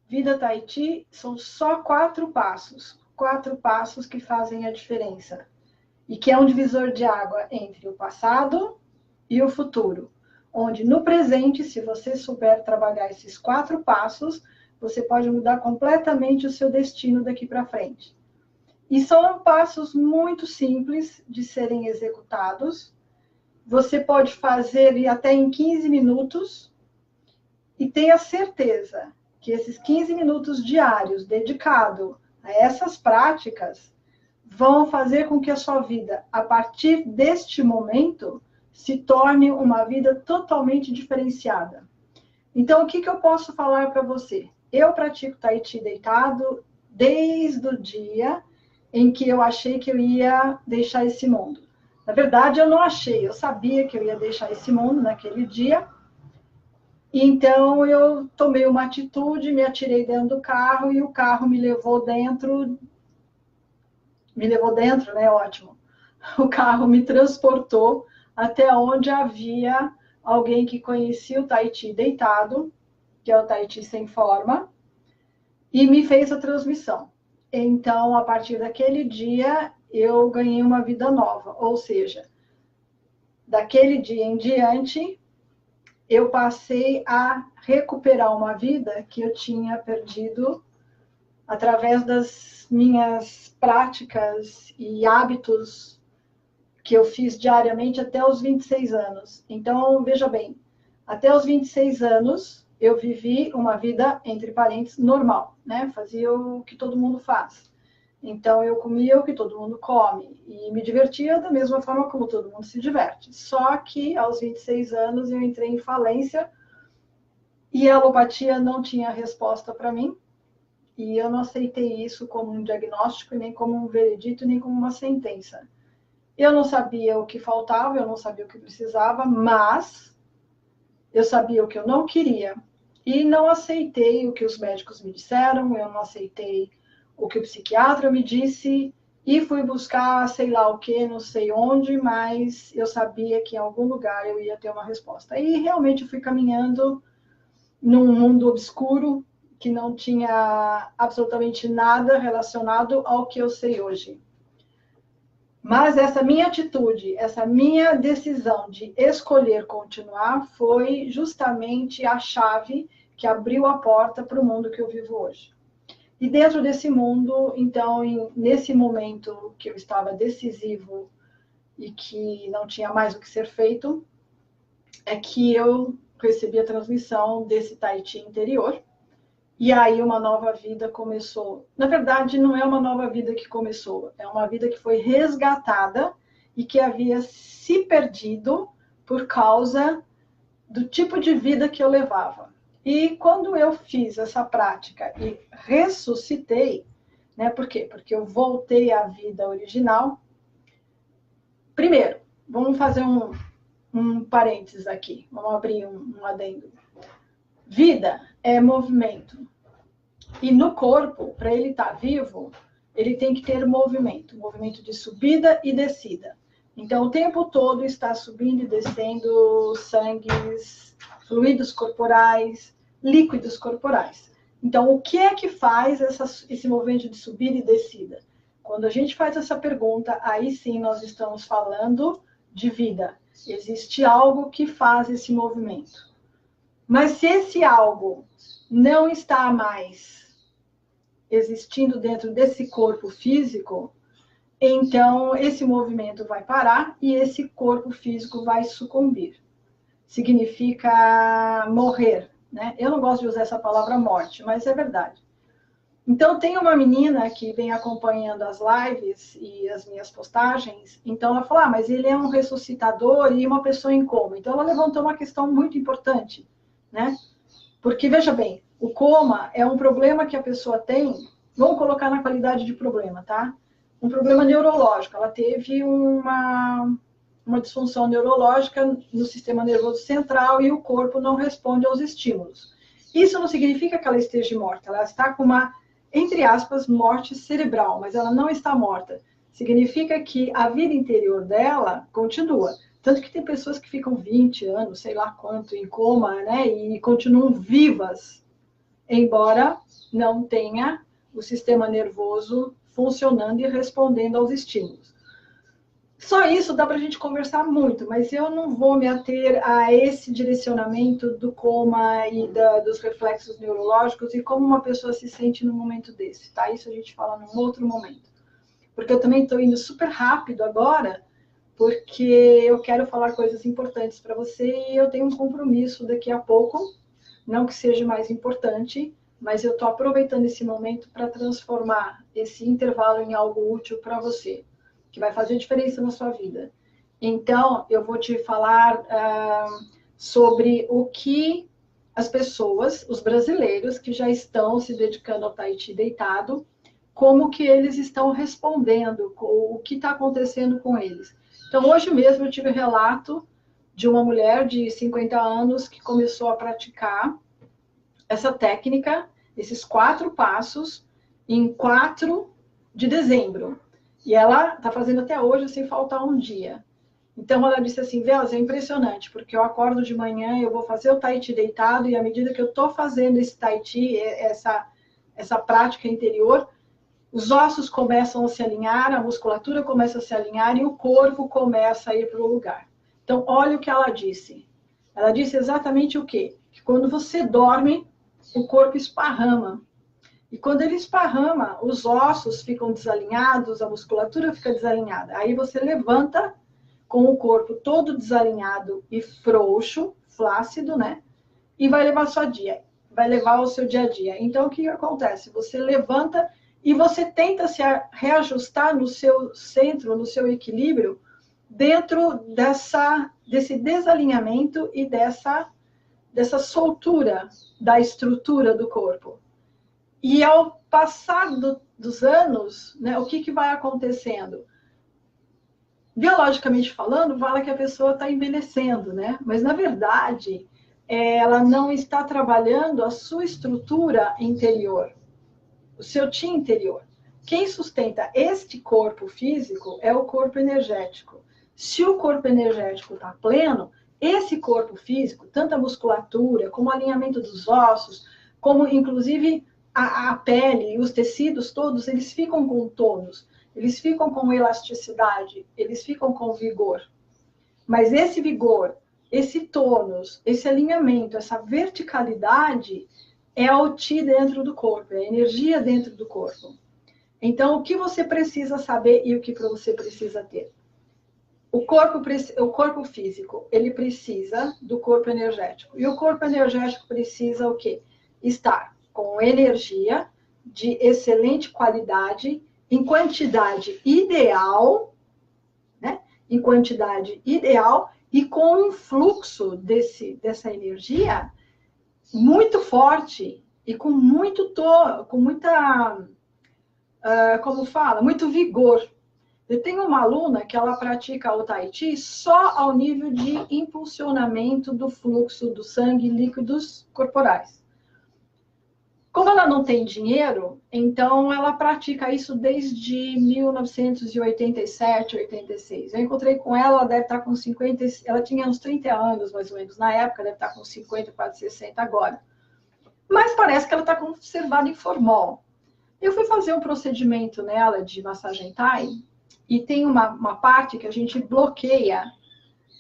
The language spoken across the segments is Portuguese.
Vida Tahiti são só 4 passos que fazem a diferença. E que é um divisor de água entre o passado e o futuro. Onde no presente, se você souber trabalhar esses 4 passos, você pode mudar completamente o seu destino daqui para frente. E são passos muito simples de serem executados. Você pode fazer até em 15 minutos e tenha certeza que esses 15 minutos diários dedicados a essas práticas vão fazer com que a sua vida, a partir deste momento, se torne uma vida totalmente diferenciada. Então, o que eu posso falar para você? Eu pratico Tahiti deitado desde o dia em que eu achei que eu ia deixar esse mundo. Na verdade, eu não achei, eu sabia que eu ia deixar esse mundo naquele dia. Então, eu tomei uma atitude, me atirei dentro do carro e o carro me levou dentro. Me levou dentro, né? Ótimo. O carro me transportou até onde havia alguém que conhecia o Tahiti deitado, que é o Tahiti sem forma, e me fez a transmissão. Então, a partir daquele dia, eu ganhei uma vida nova. Ou seja, daquele dia em diante, eu passei a recuperar uma vida que eu tinha perdido através das minhas práticas e hábitos que eu fiz diariamente até os 26 anos. Então, veja bem, até os 26 anos, eu vivi uma vida, entre parênteses, normal, né? Fazia o que todo mundo faz. Então, eu comia o que todo mundo come e me divertia da mesma forma como todo mundo se diverte. Só que, aos 26 anos, eu entrei em falência e a alopatia não tinha resposta para mim. E eu não aceitei isso como um diagnóstico, nem como um veredito, nem como uma sentença. Eu não sabia o que faltava, eu não sabia o que precisava, mas eu sabia o que eu não queria. E não aceitei o que os médicos me disseram, eu não aceitei o que o psiquiatra me disse, e fui buscar sei lá o que, não sei onde, mas eu sabia que em algum lugar eu ia ter uma resposta. E realmente fui caminhando num mundo obscuro que não tinha absolutamente nada relacionado ao que eu sei hoje. Mas essa minha atitude, essa minha decisão de escolher continuar foi justamente a chave que abriu a porta para o mundo que eu vivo hoje. E dentro desse mundo, então, nesse momento que eu estava decisivo e que não tinha mais o que ser feito, é que eu recebi a transmissão desse Tahiti interior. E aí uma nova vida começou. Na verdade, não é uma nova vida que começou, é uma vida que foi resgatada e que havia se perdido por causa do tipo de vida que eu levava. E quando eu fiz essa prática e ressuscitei, né? Por quê? Porque eu voltei à vida original. Primeiro, vamos fazer um parênteses aqui, vamos abrir um adendo. Vida é movimento. E no corpo, para ele estar vivo, ele tem que ter movimento de subida e descida. Então, o tempo todo está subindo e descendo sangues, fluidos corporais, líquidos corporais. Então, o que é que faz esse movimento de subida e descida? Quando a gente faz essa pergunta, aí sim nós estamos falando de vida. Existe algo que faz esse movimento. Mas se esse algo não está mais existindo dentro desse corpo físico, então esse movimento vai parar e esse corpo físico vai sucumbir. Significa morrer, né? Eu não gosto de usar essa palavra morte, mas é verdade. Então tem uma menina que vem acompanhando as lives e as minhas postagens, então ela falou, mas ele é um ressuscitador e uma pessoa em coma. Então ela levantou uma questão muito importante, né? Porque, veja bem, o coma é um problema que a pessoa tem, vamos colocar na qualidade de problema, tá? Um problema neurológico. Ela teve uma disfunção neurológica no sistema nervoso central e o corpo não responde aos estímulos. Isso não significa que ela esteja morta. Ela está com uma, entre aspas, morte cerebral, mas ela não está morta. Significa que a vida interior dela continua. Tanto que tem pessoas que ficam 20 anos, sei lá quanto, em coma, né? E continuam vivas. embora não tenha o sistema nervoso funcionando e respondendo aos estímulos. Só isso dá para a gente conversar muito, mas eu não vou me ater a esse direcionamento do coma e dos reflexos neurológicos e como uma pessoa se sente num momento desse, tá? Isso a gente fala num outro momento. Porque eu também estou indo super rápido agora, porque eu quero falar coisas importantes para você e eu tenho um compromisso daqui a pouco, não que seja mais importante, mas eu estou aproveitando esse momento para transformar esse intervalo em algo útil para você, que vai fazer diferença na sua vida. Então, eu vou te falar sobre o que as pessoas, os brasileiros que já estão se dedicando ao Tai Chi deitado, como que eles estão respondendo, o que está acontecendo com eles. Então, hoje mesmo eu tive um relato de uma mulher de 50 anos que começou a praticar essa técnica, esses 4 passos, em 4 de dezembro. E ela está fazendo até hoje, sem faltar um dia. Então, ela disse assim, Velas, é impressionante, porque eu acordo de manhã, eu vou fazer o Tai Chi deitado, e à medida que eu estou fazendo esse Tai Chi, essa prática interior, os ossos começam a se alinhar, a musculatura começa a se alinhar e o corpo começa a ir para o lugar. Então, olha o que ela disse. Ela disse exatamente o quê? Que quando você dorme, o corpo esparrama. E quando ele esparrama, os ossos ficam desalinhados, a musculatura fica desalinhada. Aí você levanta com o corpo todo desalinhado e frouxo, flácido, né? E vai levar vai levar o seu dia a dia. Então, o que acontece? Você levanta e você tenta se reajustar no seu centro, no seu equilíbrio, dentro desse desalinhamento e dessa soltura da estrutura do corpo. E ao passar dos anos, né, o que vai acontecendo? Biologicamente falando, fala que a pessoa está envelhecendo, né? Mas, na verdade, ela não está trabalhando a sua estrutura interior, o seu chi interior. Quem sustenta este corpo físico é o corpo energético. Se o corpo energético está pleno, esse corpo físico, tanto a musculatura, como o alinhamento dos ossos, como inclusive a pele e os tecidos todos, eles ficam com tônus, eles ficam com elasticidade, eles ficam com vigor. Mas esse vigor, esse tônus, esse alinhamento, essa verticalidade é o Chi dentro do corpo, é a energia dentro do corpo. Então, o que você precisa saber e o que você precisa ter? O corpo físico, ele precisa do corpo energético. E o corpo energético precisa o quê? Estar com energia de excelente qualidade, em quantidade ideal, né? Em quantidade ideal e com um fluxo dessa energia muito forte e com muita, muito vigor. Eu tenho uma aluna que ela pratica o Tai Chi só ao nível de impulsionamento do fluxo do sangue e líquidos corporais. Como ela não tem dinheiro, então ela pratica isso desde 1987, 86. Eu encontrei com ela, ela deve estar com 50, ela tinha uns 30 anos, mais ou menos, na época, deve estar com 50, quase 60 agora. Mas parece que ela está conservada em formol. Eu fui fazer um procedimento nela de massagem Thai, e tem uma parte que a gente bloqueia,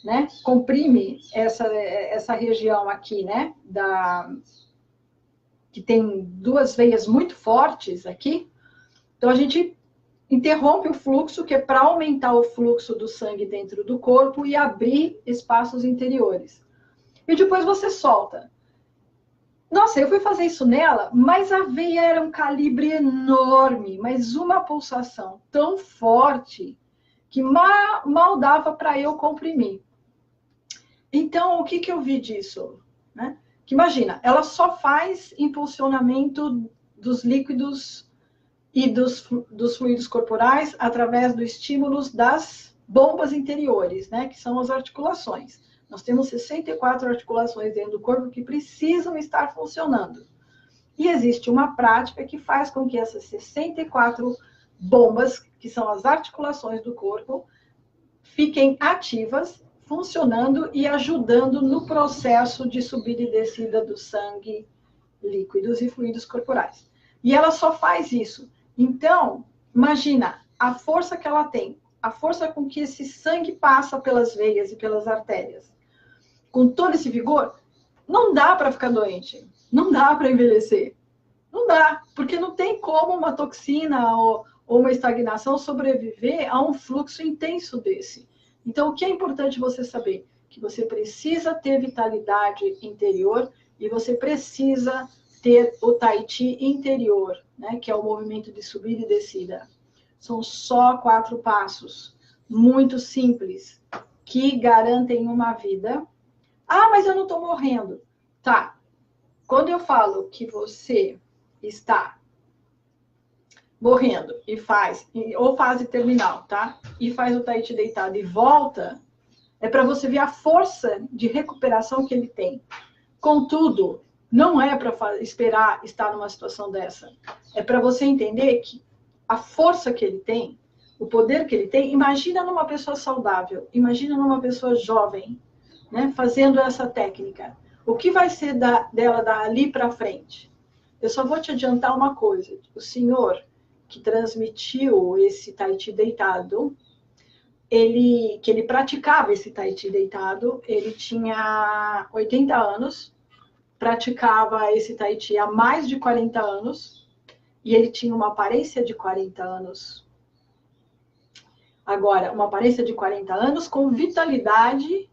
né? Comprime essa região aqui, né? Que tem 2 veias muito fortes aqui. Então, a gente interrompe o fluxo, que é para aumentar o fluxo do sangue dentro do corpo e abrir espaços interiores. E depois você solta. Nossa, eu fui fazer isso nela, mas a veia era um calibre enorme, mas uma pulsação tão forte que mal dava para eu comprimir. Então, o que eu vi disso? Né? Que imagina, ela só faz impulsionamento dos líquidos e dos fluidos corporais através dos estímulos das bombas interiores, né? Que são as articulações. Nós temos 64 articulações dentro do corpo que precisam estar funcionando. E existe uma prática que faz com que essas 64 bombas, que são as articulações do corpo, fiquem ativas, funcionando e ajudando no processo de subida e descida do sangue líquidos e fluidos corporais. E ela só faz isso. Então, imagina a força que ela tem, a força com que esse sangue passa pelas veias e pelas artérias. Com todo esse vigor, não dá para ficar doente, não dá para envelhecer. Não dá, porque não tem como uma toxina ou uma estagnação sobreviver a um fluxo intenso desse. Então, o que é importante você saber? Que você precisa ter vitalidade interior e você precisa ter o Tai Chi interior, né? Que é o movimento de subida e descida. São só 4 passos, muito simples, que garantem uma vida. Ah, mas eu não estou morrendo. Tá. Quando eu falo que você está morrendo e faz, ou fase terminal, tá? E faz o Tai Chi deitado e volta, é para você ver a força de recuperação que ele tem. Contudo, não é para esperar estar numa situação dessa. É para você entender que a força que ele tem, o poder que ele tem, imagina numa pessoa saudável, imagina numa pessoa jovem, né, fazendo essa técnica. O que vai ser dela dali para frente? Eu só vou te adiantar uma coisa. O senhor que transmitiu esse Tai Chi deitado, que ele praticava esse Tai Chi deitado, ele tinha 80 anos, praticava esse Tai Chi há mais de 40 anos, e ele tinha uma aparência de 40 anos. Agora, uma aparência de 40 anos com vitalidade,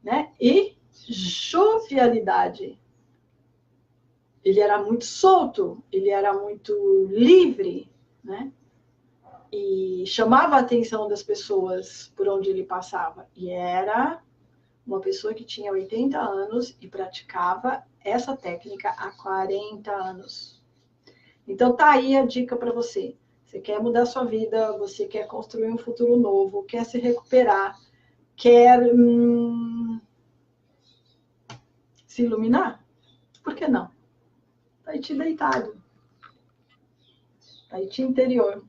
né, e jovialidade. Ele era muito solto, ele era muito livre, né? E chamava a atenção das pessoas por onde ele passava. E era uma pessoa que tinha 80 anos e praticava essa técnica há 40 anos. Então tá aí a dica para você. Você quer mudar sua vida, você quer construir um futuro novo, quer se recuperar, quer se iluminar? Por que não? Tai Chi deitado. Tai Chi interior.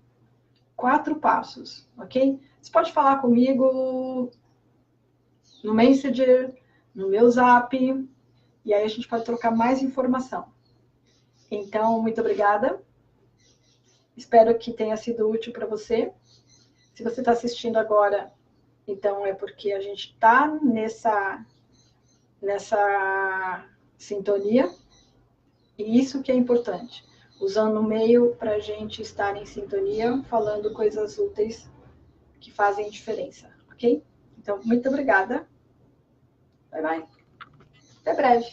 4 passos, ok? Você pode falar comigo no Messenger, no meu Zap, e aí a gente pode trocar mais informação. Então, muito obrigada. Espero que tenha sido útil para você. Se você está assistindo agora, então é porque a gente está nessa sintonia. E isso que é importante. Usando o meio para a gente estar em sintonia, falando coisas úteis que fazem diferença, ok? Então, muito obrigada. Bye, bye. Até breve.